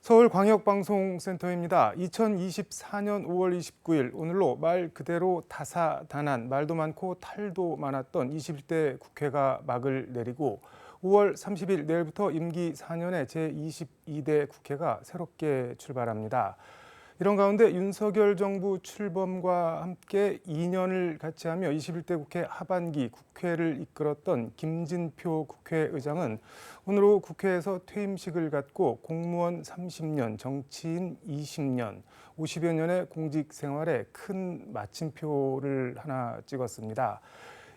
서울광역방송센터입니다. 2024년 5월 29일 오늘로 말 그대로 다사다난, 말도 많고 탈도 많았던 21대 국회가 막을 내리고 5월 30일 내일부터 임기 4년의 제22대 국회가 새롭게 출발합니다. 이런 가운데 윤석열 정부 출범과 함께 2년을 같이 하며 21대 국회 하반기 국회를 이끌었던 김진표 국회의장은 오늘 오후 국회에서 퇴임식을 갖고 공무원 30년, 정치인 20년, 50여 년의 공직 생활에 큰 마침표를 하나 찍었습니다.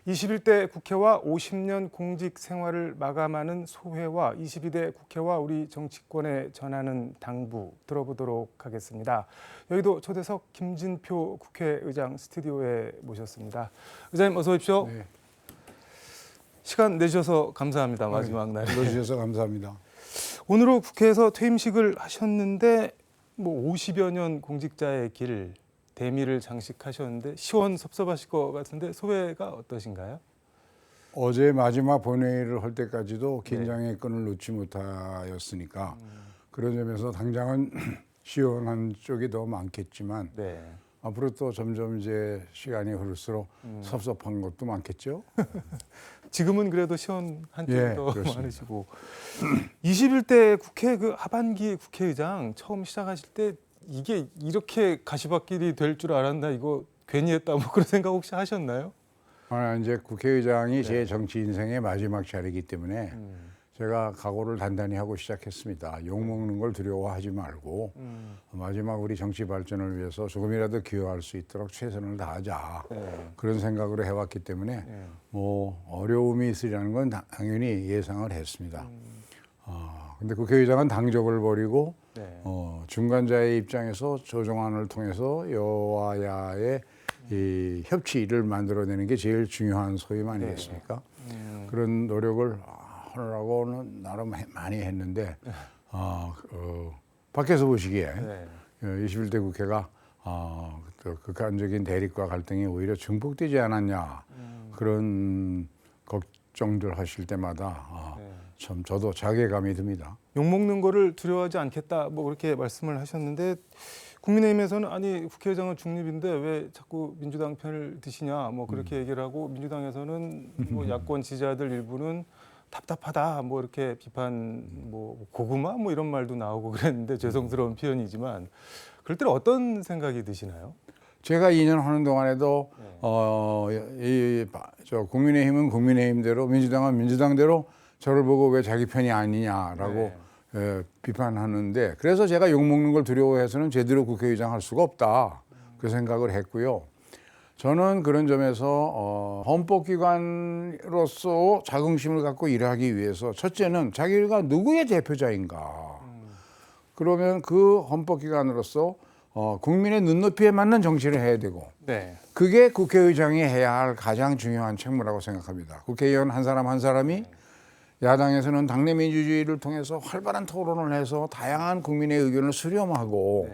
21대 국회와 50년 공직 생활을 마감하는 소회와 22대 국회와 우리 정치권에 전하는 당부 들어보도록 하겠습니다. 여기도 초대석 김진표 국회의장 스튜디오에 모셨습니다. 의장님 어서 오십시오. 네. 시간 내주셔서 감사합니다. 마지막 날에. 불러주셔서 감사합니다. 오늘 오후 국회에서 퇴임식을 하셨는데 50여 년 공직자의 길 대미를 장식하셨는데 시원섭섭하실 것 같은데 소회가 어떠신가요? 어제 마지막 본회의를 할 때까지도 긴장의 끈을 놓지 못하였으니까 그런 점에서 당장은 시원한 쪽이 더 많겠지만 앞으로 또 점점 이제 시간이 흐를수록 섭섭한 것도 많겠죠. 지금은 그래도 시원한 쪽이 더 그렇습니다. 많으시고 21대 국회 그 하반기 국회의장 처음 시작하실 때 이게 이렇게 가시밭길이 될 줄 알았나 이거 괜히 했다 뭐 그런 생각 혹시 하셨나요? 이제 국회의장이 제 정치 인생의 마지막 자리이기 때문에 제가 각오를 단단히 하고 시작했습니다. 욕먹는 걸 두려워하지 말고 마지막 우리 정치 발전을 위해서 조금이라도 기여할 수 있도록 최선을 다하자. 그런 생각으로 해왔기 때문에 뭐 어려움이 있으리라는 건 당연히 예상을 했습니다. 근데 국회의장은 당적을 버리고 중간자의 입장에서 조정안을 통해서 여와야의 이 협치를 만들어내는 게 제일 중요한 소임 아니겠습니까? 그런 노력을 하느라고는 나름 많이 했는데 밖에서 보시기에 21대 국회가 또 극단적인 대립과 갈등이 오히려 증폭되지 않았냐 그런 걱정들 하실 때마다 참 저도 자괴감이 듭니다. 욕먹는 거를 두려워하지 않겠다 뭐 그렇게 말씀을 하셨는데 국민의힘에서는 아니 국회의장은 중립인데 왜 자꾸 민주당 편을 드시냐 뭐 그렇게 얘기를 하고 민주당에서는 뭐 야권 지지자들 일부는 답답하다 뭐 이렇게 비판 뭐 고구마 뭐 이런 말도 나오고 그랬는데 죄송스러운 표현이지만 그럴 때는 어떤 생각이 드시나요? 제가 2년 하는 동안에도 저 국민의힘은 국민의힘대로 민주당은 민주당대로 저를 보고 왜 자기 편이 아니냐라고 비판하는데 그래서 제가 욕먹는 걸 두려워해서는 제대로 국회의장 할 수가 없다 그 생각을 했고요. 저는 그런 점에서 헌법기관으로서 자긍심을 갖고 일하기 위해서 첫째는 자기가 누구의 대표자인가 그러면 그 헌법기관으로서 국민의 눈높이에 맞는 정치를 해야 되고 그게 국회의장이 해야 할 가장 중요한 책무라고 생각합니다. 국회의원 한 사람 한 사람이 야당에서는 당내 민주주의를 통해서 활발한 토론을 해서 다양한 국민의 의견을 수렴하고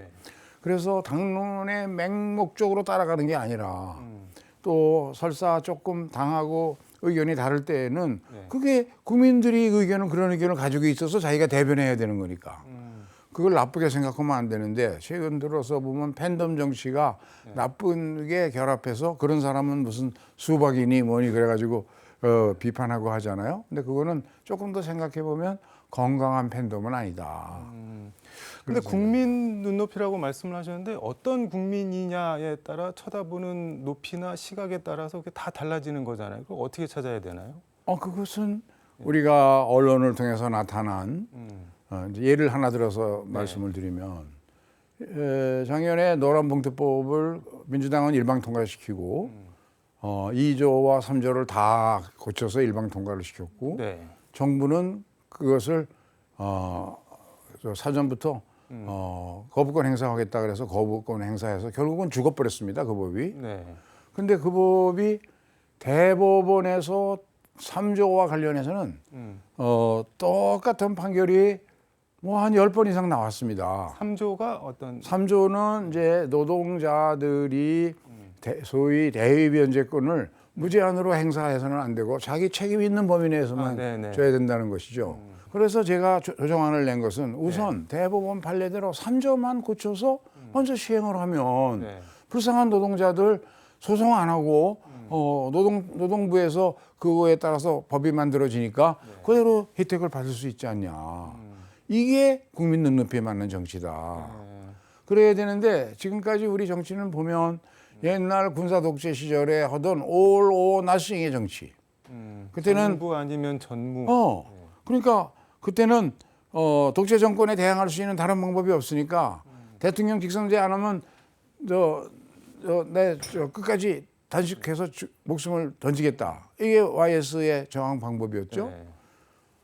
그래서 당론의 맹목적으로 따라가는 게 아니라 또 설사 조금 당하고 의견이 다를 때에는 그게 국민들이 의견은 그런 의견을 가지고 있어서 자기가 대변해야 되는 거니까 그걸 나쁘게 생각하면 안 되는데 최근 들어서 보면 팬덤 정치가 나쁘게 결합해서 그런 사람은 무슨 수박이니 뭐니 그래가지고 비판하고 하잖아요. 근데 그거는 조금 더 생각해 보면 건강한 팬덤은 아니다. 근데 국민 눈높이라고 말씀을 하셨는데 어떤 국민이냐에 따라 쳐다보는 높이나 시각에 따라서 그게 다 달라지는 거잖아요. 그걸 어떻게 찾아야 되나요? 그것은 우리가 언론을 통해서 나타난 예를 하나 들어서 말씀을 드리면 작년에 노란봉투법을 민주당은 일방 통과시키고 2조와 3조를 다 고쳐서 일방 통과를 시켰고 정부는 그것을 사전부터 거부권 행사하겠다 그래서 거부권 행사해서 결국은 죽어버렸습니다. 그 법이. 근데 그 법이 대법원에서 3조와 관련해서는 똑같은 판결이 뭐 한 10번 이상 나왔습니다. 3조가 어떤? 3조는 이제 노동자들이 소위 대의변제권을 무제한으로 행사해서는 안 되고 자기 책임 있는 범위 내에서만 줘야 된다는 것이죠. 그래서 제가 조정안을 낸 것은 우선 대법원 판례대로 3조만 고쳐서 먼저 시행을 하면 불쌍한 노동자들 소송 안 하고 노동부에서 그거에 따라서 법이 만들어지니까 그대로 혜택을 받을 수 있지 않냐. 이게 국민 눈높이에 맞는 정치다. 그래야 되는데 지금까지 우리 정치는 보면 옛날 군사 독재 시절에 하던 all or nothing의 정치. 그때는 전부 아니면 전무. 그러니까 그때는 독재 정권에 대항할 수 있는 다른 방법이 없으니까 대통령 직선제 안 하면 내 끝까지 단식해서 목숨을 던지겠다. 이게 YS의 저항 방법이었죠.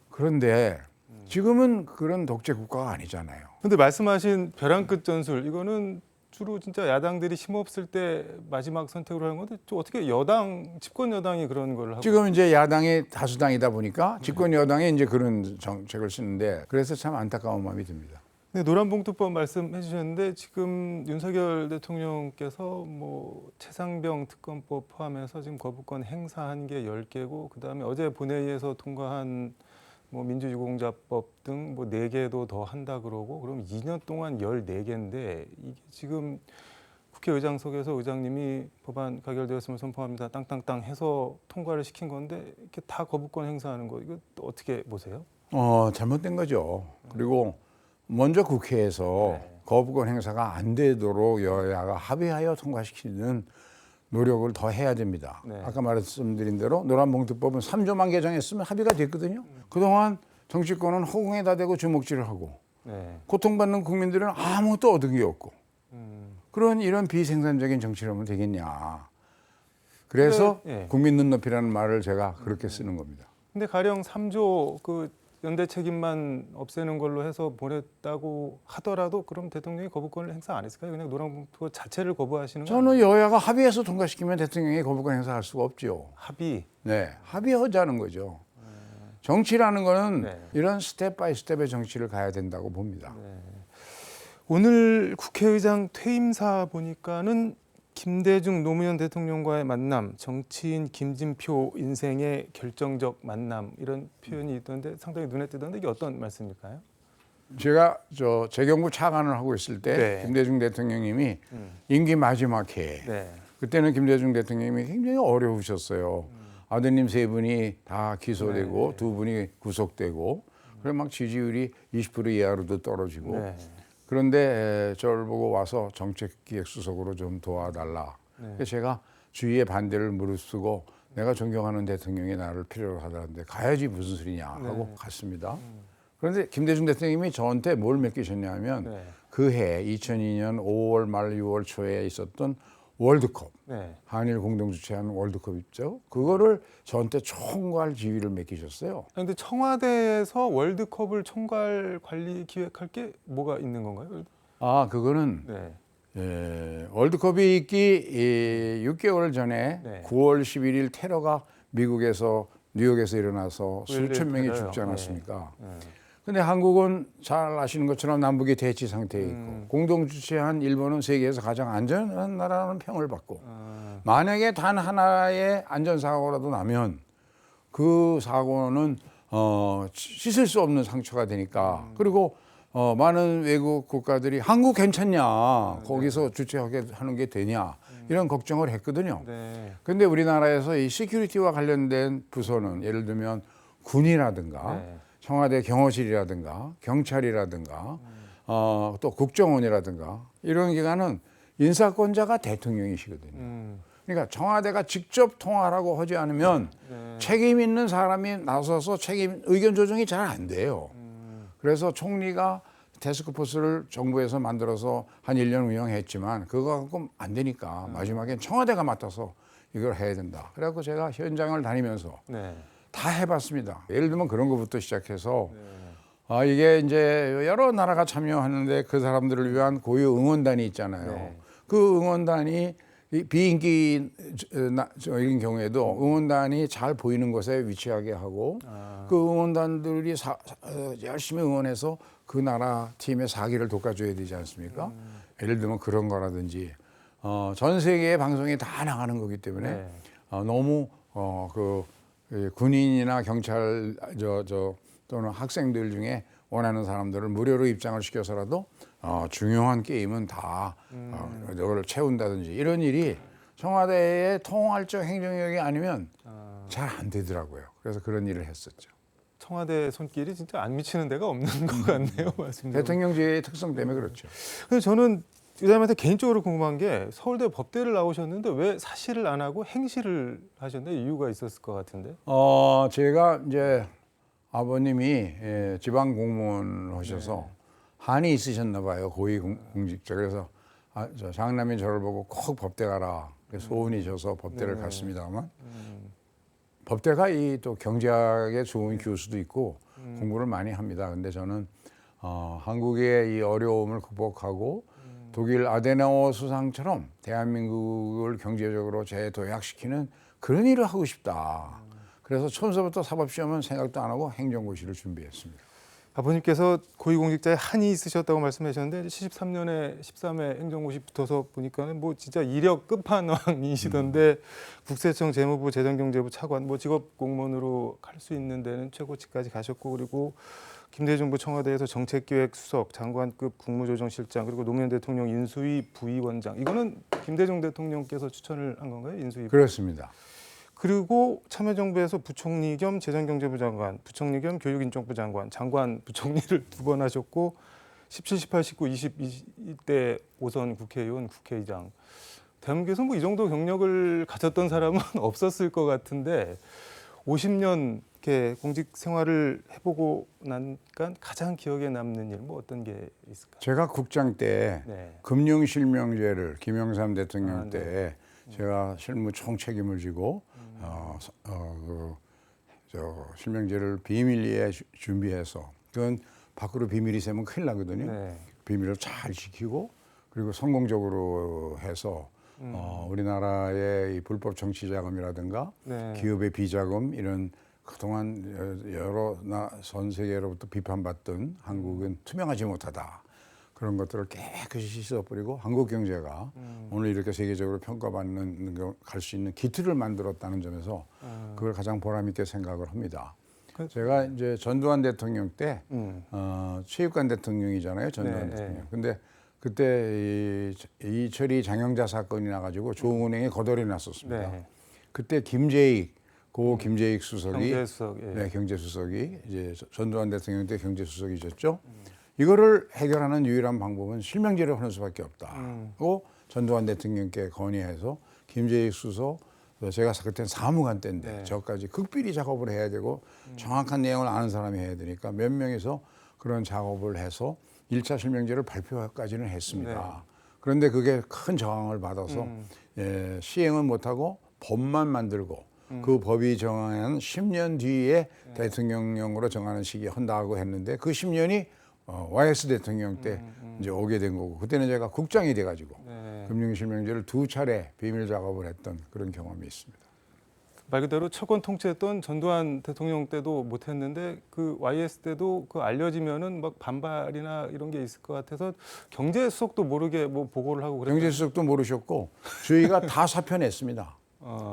그런데 지금은 그런 독재 국가가 아니잖아요. 근데 말씀하신 벼랑 끝 전술 이거는 주로 진짜 야당들이 힘없을 때 마지막 선택으로 하는 건데 좀 어떻게 집권 여당이 그런 걸 하고 지금 이제 야당이 다수당이다 보니까 집권 여당이 이제 그런 정책을 쓰는데 그래서 참 안타까운 마음이 듭니다. 네, 노란봉투법 말씀해 주셨는데 지금 윤석열 대통령께서 뭐 최상병 특검법 포함해서 지금 거부권 행사한 게 10개고 그다음에 어제 본회의에서 통과한 뭐 민주유공자법 등 뭐 4개도 더 한다 그러고 그럼 2년 동안 14개인데 이게 지금 국회의장석에서 의장님이 법안 가결되었으면 선포합니다. 땅땅땅 해서 통과를 시킨 건데 이렇게 다 거부권 행사하는 거 이거 또 어떻게 보세요? 잘못된 거죠. 그리고 먼저 국회에서 거부권 행사가 안 되도록 여야가 합의하여 통과시키는 노력을 더 해야 됩니다. 아까 말씀드린 대로 노란봉투법은 3조만 개정했으면 합의가 됐거든요. 그동안 정치권은 허공에다 대고 주먹질을 하고 고통받는 국민들은 아무것도 얻은 게 없고 그런 이런 비생산적인 정치를 하면 되겠냐. 그래서 국민 눈높이라는 말을 제가 그렇게 쓰는 겁니다. 근데 가령 3조 그 연대 책임만 없애는 걸로 해서 보냈다고 하더라도 그럼 대통령이 거부권을 행사 안 했을까요? 그냥 노란봉투 자체를 거부하시는 거예요? 저는 여야가 합의해서 통과시키면 대통령이 거부권 행사할 수가 없죠. 합의? 네, 합의하자는 거죠. 정치라는 거는 이런 스텝 바이 스텝의 정치를 가야 된다고 봅니다. 오늘 국회의장 퇴임사 보니까는 김대중 노무현 대통령과의 만남, 정치인 김진표 인생의 결정적 만남 이런 표현이 있던데 상당히 눈에 띄던데 이게 어떤 말씀일까요? 제가 재경부 차관을 하고 있을 때 김대중 대통령님이 임기 마지막 해에 그때는 김대중 대통령님이 굉장히 어려우셨어요. 아드님 3분이 다 기소되고 2분이 구속되고 그래 막 지지율이 20% 이하로도 떨어지고 그런데 저를 보고 와서 정책기획수석으로 좀 도와달라. 그래서 제가 주위의 반대를 무릅쓰고 내가 존경하는 대통령이 나를 필요로 하다는데 가야지 무슨 소리냐 하고 갔습니다. 그런데 김대중 대통령님이 저한테 뭘 맡기셨냐면 그해 2002년 5월 말 6월 초에 있었던 월드컵, 한일 공동 주최한 월드컵 있죠. 그거를 저한테 총괄 지휘를 맡기셨어요. 그런데 청와대에서 월드컵을 총괄 관리 기획할 게 뭐가 있는 건가요? 그거는 월드컵이 있기 6개월 전에 9월 11일 테러가 미국에서 뉴욕에서 일어나서 수천 명이 죽지 않았습니까? 근데 한국은 잘 아시는 것처럼 남북이 대치 상태에 있고 공동 주최한 일본은 세계에서 가장 안전한 나라라는 평을 받고 만약에 단 하나의 안전사고라도 나면 그 사고는 씻을 수 없는 상처가 되니까 그리고 많은 외국 국가들이 한국 괜찮냐 거기서 주최하게 하는 게 되냐 이런 걱정을 했거든요. 근데 우리나라에서 이 시큐리티와 관련된 부서는 예를 들면 군이라든가 청와대 경호실이라든가 경찰이라든가 또 국정원이라든가 이런 기관은 인사권자가 대통령이시거든요. 그러니까 청와대가 직접 통화하라고 하지 않으면 책임 있는 사람이 나서서 의견 조정이 잘 안 돼요. 그래서 총리가 태스크포스를 정부에서 만들어서 한 1년 운영했지만 그거 갖고 안 되니까 마지막엔 청와대가 맡아서 이걸 해야 된다. 그래갖고 제가 현장을 다니면서 다 해봤습니다. 예를 들면 그런 것부터 시작해서 이게 이제 여러 나라가 참여하는데 그 사람들을 위한 고유 응원단이 있잖아요. 그 응원단이 비인기인 경우에도 응원단이 잘 보이는 곳에 위치하게 하고 그 응원단들이 열심히 응원해서 그 나라 팀의 사기를 돋궈줘야 되지 않습니까? 예를 들면 그런 거라든지 전 세계의 방송이 다 나가는 거기 때문에 너무 군인이나 경찰 또는 학생들 중에 원하는 사람들을 무료로 입장을 시켜서라도 중요한 게임은 다 이걸 채운다든지 이런 일이 청와대의 통할적 행정력이 아니면 잘 안 되더라고요. 그래서 그런 일을 했었죠. 청와대 손길이 진짜 안 미치는 데가 없는 것 같네요. 말씀대로. 대통령제의 특성 때문에 그렇죠. 근데 저는 의장님한테 개인적으로 궁금한 게 서울대 법대를 나오셨는데 왜 사시를 안 하고 행시를 하셨나요? 이유가 있었을 것 같은데. 제가 이제 아버님이 지방 공무원을 하셔서 한이 있으셨나 봐요. 고위공직자. 그래서 저 장남이 저를 보고 꼭 법대 가라. 소원이셔서 법대를 갔습니다만 법대가 이 또 경제학에 좋은 교수도 있고 공부를 많이 합니다. 근데 저는 한국의 이 어려움을 극복하고 독일 아데나워 수상처럼 대한민국을 경제적으로 재도약시키는 그런 일을 하고 싶다. 그래서 처음부터 사법시험은 생각도 안 하고 행정고시를 준비했습니다. 아버님께서 고위공직자에 한이 있으셨다고 말씀하셨는데 73년에 13회 행정고시 붙어서 보니까는 뭐 진짜 이력 끝판왕이시던데 국세청 재무부 재정경제부 차관 뭐 직업 공무원으로 갈 수 있는 데는 최고치까지 가셨고 그리고 김대중 정부 청와대에서 정책기획수석 장관급 국무조정실장 그리고 노무현 대통령 인수위 부위원장 이거는 김대중 대통령께서 추천을 한 건가요? 인수위 그렇습니다. 그리고 참여정부에서 부총리 겸 재정경제부 장관, 부총리 겸 교육인정부 장관, 장관 부총리를 2번 하셨고 17, 18, 19, 20, 21대 5선 국회의원, 국회의장. 대한민국에서 뭐 이 정도 경력을 가졌던 사람은 없었을 것 같은데 50년 이렇게 공직 생활을 해보고 나니까 가장 기억에 남는 일 뭐 어떤 게 있을까요? 제가 국장 때 금융실명제를 김영삼 대통령 때 제가 실무 총 책임을 지고 실명제를 비밀리에 준비해서 그건 밖으로 비밀이 새면 큰일 나거든요. 비밀을 잘 지키고 그리고 성공적으로 해서 우리나라의 이 불법 정치 자금이라든가 기업의 비자금 이런 그동안 여러 전 세계로부터 비판받던 한국은 투명하지 못하다. 그런 것들을 깨끗이 씻어버리고 한국 경제가 오늘 이렇게 세계적으로 평가받는 갈 수 있는 기틀을 만들었다는 점에서 그걸 가장 보람 있게 생각을 합니다. 제가 이제 전두환 대통령 때 체육관 대통령이잖아요, 전두환 대통령. 근데 그때 이철이 장영자 사건이 나가지고 조은행에 거덜이 났었습니다. 그때 김재익 김재익 수석이 경제수석이 이제 전두환 대통령 때 경제수석이셨죠. 이거를 해결하는 유일한 방법은 실명제를 하는 수밖에 없다. 고 전두환 대통령께 건의해서 김재익 수석, 제가 그때는 사무관 때인데 저까지 극비리 작업을 해야 되고 정확한 내용을 아는 사람이 해야 되니까 몇 명이서 그런 작업을 해서 1차 실명제를 발표까지는 했습니다. 그런데 그게 큰 저항을 받아서 시행은 못하고 법만 만들고 그 법이 정한 10년 뒤에 대통령령으로 정하는 시기에 한다고 했는데 그 10년이 YS 대통령 때 이제 오게 된 거고 그때는 제가 국장이 돼가지고 금융실명제를 2차례 비밀 작업을 했던 그런 경험이 있습니다. 말 그대로 채권 통치했던 전두환 대통령 때도 못했는데 그 YS 때도 그 알려지면은 막 반발이나 이런 게 있을 것 같아서 경제수석도 모르게 뭐 보고를 하고 그랬어요. 경제수석도 모르셨고 저희가 다 사표 냈습니다.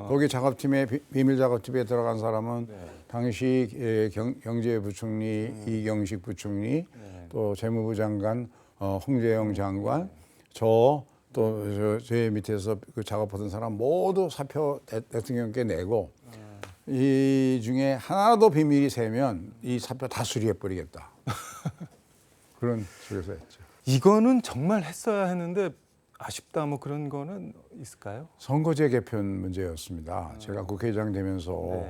거기 작업팀에 비밀 작업팀에 들어간 사람은 당시 경제부총리 이경식 부총리 또 재무부 장관 홍재영 장관 제 밑에서 그 작업하던 사람 모두 사표 대통령께 내고 이 중에 하나도 비밀이 새면 이 사표 다 수리해 버리겠다. 그런 식으로 했죠. 이거는 정말 했어야 했는데 아쉽다 뭐 그런 거는 있을까요? 선거제 개편 문제였습니다. 제가 국회의장 되면서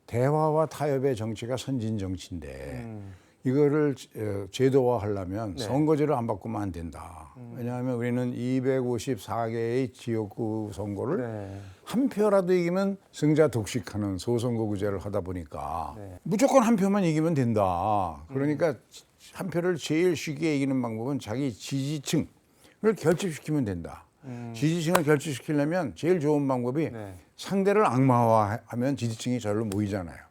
대화와 타협의 정치가 선진 정치인데 이거를 제도화하려면 선거제를 안 바꾸면 안 된다. 왜냐하면 우리는 254개의 지역구 선거를 한 표라도 이기면 승자 독식하는 소선거구제를 하다 보니까 무조건 한 표만 이기면 된다. 그러니까 한 표를 제일 쉽게 이기는 방법은 자기 지지층을 결집시키면 된다. 지지층을 결집시키려면 제일 좋은 방법이 상대를 악마화하면 지지층이 저절로 모이잖아요.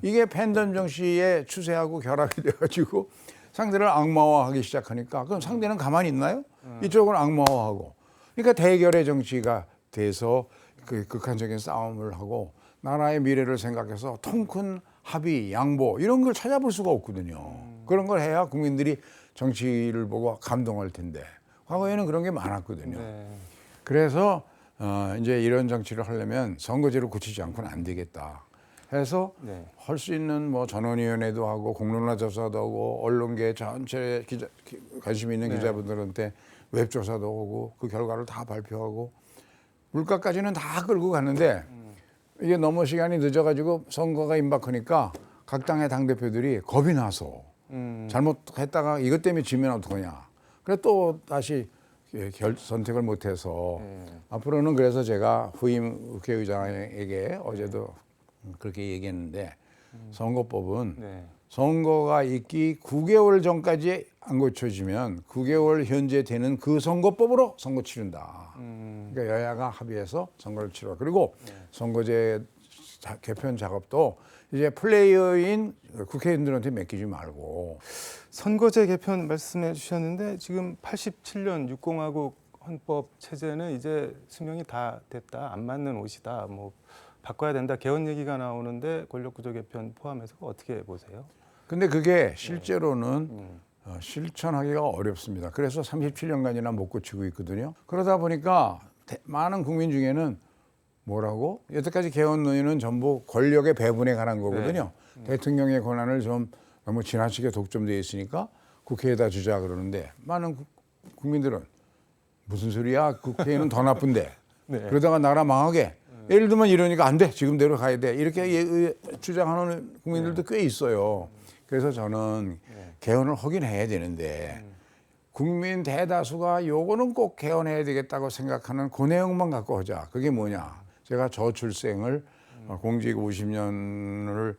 이게 팬덤 정치의 추세하고 결합이 돼가지고 상대를 악마화하기 시작하니까 그럼 상대는 가만히 있나요? 이쪽은 악마화하고. 그러니까 대결의 정치가 돼서 그 극한적인 싸움을 하고 나라의 미래를 생각해서 통큰 합의, 양보 이런 걸 찾아볼 수가 없거든요. 그런 걸 해야 국민들이 정치를 보고 감동할 텐데 과거에는 그런 게 많았거든요. 네. 그래서 이제 이런 정치를 하려면 선거제를 고치지 않고는 안 되겠다 해서 네. 할 수 있는 뭐 전원위원회도 하고 공론화 조사도 하고 언론계 전체 관심 있는 네. 기자분들한테 웹조사도 하고 그 결과를 다 발표하고 물가까지는 다 끌고 갔는데 이게 너무 시간이 늦어가지고 선거가 임박하니까 각 당의 당대표들이 겁이 나서 잘못했다가 이것 때문에 지면 어떡하냐. 그래 또 다시 선택을 못해서 앞으로는 그래서 제가 후임 국회의장에게 어제도 그렇게 얘기했는데 선거법은 네. 선거가 있기 9개월 전까지 안 고쳐지면 9개월 현재 되는 그 선거법으로 선거 치른다. 그러니까 여야가 합의해서 선거를 치러. 그리고 선거제 개편 작업도 이제 플레이어인 국회의원들한테 맡기지 말고. 선거제 개편 말씀해 주셨는데 지금 87년 육공화국 헌법 체제는 이제 수명이 다 됐다. 안 맞는 옷이다. 뭐 바꿔야 된다. 개헌 얘기가 나오는데 권력구조 개편 포함해서 어떻게 보세요? 근데 그게 실제로는 실천하기가 어렵습니다. 그래서 37년간이나 못 고치고 있거든요. 그러다 보니까 많은 국민 중에는 뭐라고? 여태까지 개헌 논의는 전부 권력의 배분에 관한 거거든요. 대통령의 권한을 좀 너무 지나치게 독점되어 있으니까 국회에다 주자 그러는데 많은 국민들은 무슨 소리야? 국회는 더 나쁜데. 네. 그러다가 나라 망하게. 예를 들면 이러니까 안 돼. 지금대로 가야 돼. 이렇게 주장하는 국민들도 꽤 있어요. 그래서 저는 개헌을 하긴 해야 되는데 국민 대다수가 요거는 꼭 개헌해야 되겠다고 생각하는 그 내용만 갖고 하자. 그게 뭐냐. 제가 저출생을 공직 50년을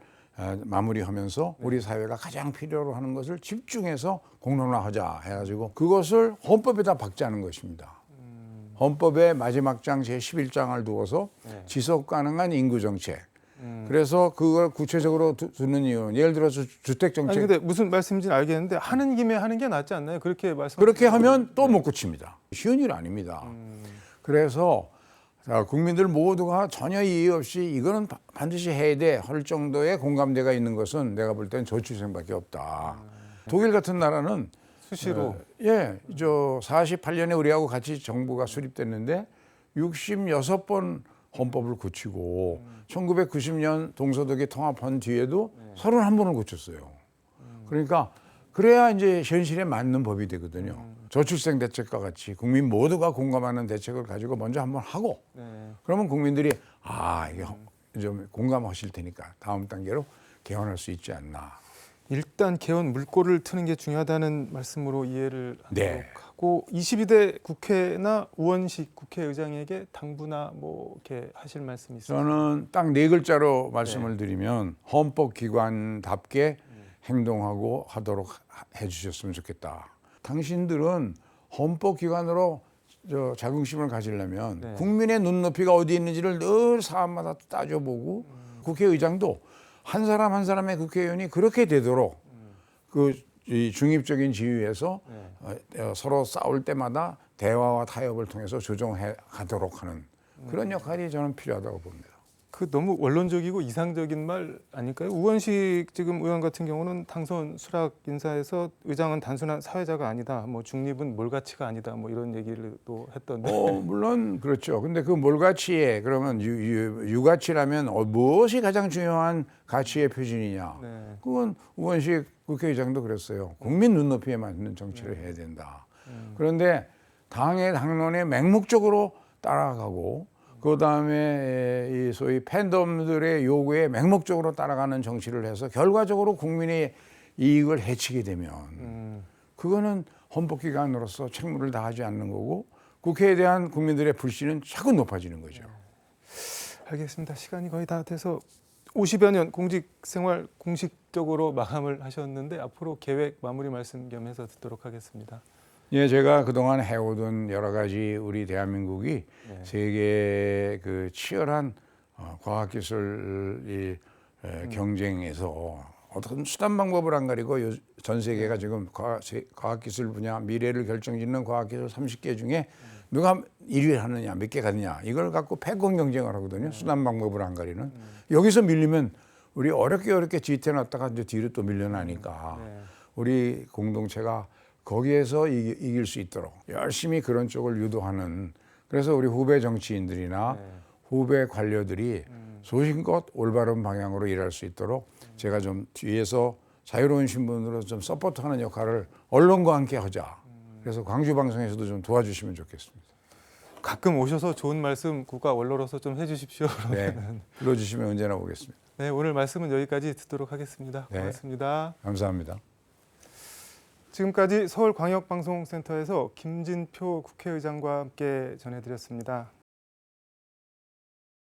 마무리하면서 우리 사회가 가장 필요로 하는 것을 집중해서 공론화하자 해가지고 그것을 헌법에다 박자는 것입니다. 헌법의 마지막 장 제11장을 두어서 지속 가능한 인구 정책. 그래서 그걸 구체적으로 두는 이유는 예를 들어서 주택 정책. 아니 근데 무슨 말씀인지는 알겠는데 하는 김에 하는 게 낫지 않나요? 그렇게 말씀. 그렇게 하면 또 못 고칩니다. 쉬운 일 아닙니다. 그래서 국민들 모두가 전혀 이의 없이 이거는 반드시 해야 돼 할 정도의 공감대가 있는 것은 내가 볼 땐 저출생밖에 없다. 독일 같은 나라는 수시로. 저 48년에 우리하고 같이 정부가 수립됐는데 66번 헌법을 고치고 1990년 동서독이 통합한 뒤에도 31번을 고쳤어요. 그러니까 그래야 이제 현실에 맞는 법이 되거든요. 저출생 대책과 같이 국민 모두가 공감하는 대책을 가지고 먼저 한번 하고 그러면 국민들이 이게 좀 공감하실 테니까 다음 단계로 개헌할 수 있지 않나. 일단 개헌 물꼬를 트는 게 중요하다는 말씀으로 이해를 네. 하고 22대 국회나 우원식 국회의장에게 당부나 뭐 이렇게 하실 말씀이 있으세요? 저는 딱 네 글자로 말씀을 드리면 헌법기관답게 행동하고 하도록 해주셨으면 좋겠다. 당신들은 헌법기관으로 자긍심을 가지려면 국민의 눈높이가 어디 있는지를 늘 사안마다 따져보고 국회의장도 한 사람 한 사람의 국회의원이 그렇게 되도록 이 중립적인 지위에서 서로 싸울 때마다 대화와 타협을 통해서 조정해 가도록 하는 그런 역할이 저는 필요하다고 봅니다. 그 너무 원론적이고 이상적인 말 아닐까요? 우원식 지금 의원 같은 경우는 당선 수락 인사에서 의장은 단순한 사회자가 아니다. 뭐 중립은 몰가치가 아니다. 뭐 이런 얘기를 또 했던데. 물론 그렇죠. 근데 그 몰가치에 그러면 유가치라면 무엇이 가장 중요한 가치의 표준이냐? 그건 우원식 국회의장도 그랬어요. 국민 눈높이에 맞는 정치를 해야 된다. 그런데 당의 당론에 맹목적으로 따라가고 그 다음에 이 소위 팬덤들의 요구에 맹목적으로 따라가는 정치를 해서 결과적으로 국민의 이익을 해치게 되면 그거는 헌법기관으로서 책무를 다하지 않는 거고 국회에 대한 국민들의 불신은 자꾸 높아지는 거죠. 알겠습니다. 시간이 거의 다 돼서 50여 년 공직 생활 공식적으로 마감을 하셨는데 앞으로 계획 마무리 말씀 겸해서 듣도록 하겠습니다. 예, 제가 그동안 해오던 여러 가지 우리 대한민국이 세계 그 치열한 과학기술 경쟁에서 어떤 수단 방법을 안 가리고 전 세계가 지금 과학기술 분야 미래를 결정짓는 과학기술 30개 중에 누가 1위를 하느냐, 몇 개 가느냐 이걸 갖고 패권 경쟁을 하거든요. 수단 방법을 안 가리는. 여기서 밀리면 우리 어렵게 지태놨다가 이제 뒤로 또 밀려나니까 우리 공동체가 거기에서 이길 수 있도록 열심히 그런 쪽을 유도하는, 그래서 우리 후배 정치인들이나 후배 관료들이 소신껏 올바른 방향으로 일할 수 있도록 제가 좀 뒤에서 자유로운 신분으로 좀 서포트하는 역할을 언론과 함께 하자. 그래서 광주 방송에서도 좀 도와주시면 좋겠습니다. 가끔 오셔서 좋은 말씀 국가 원로로서 좀 해주십시오. 네, 불러주시면 언제나 오겠습니다. 네, 오늘 말씀은 여기까지 듣도록 하겠습니다. 고맙습니다. 네, 감사합니다. 지금까지 서울광역방송센터에서 김진표 국회의장과 함께 전해드렸습니다.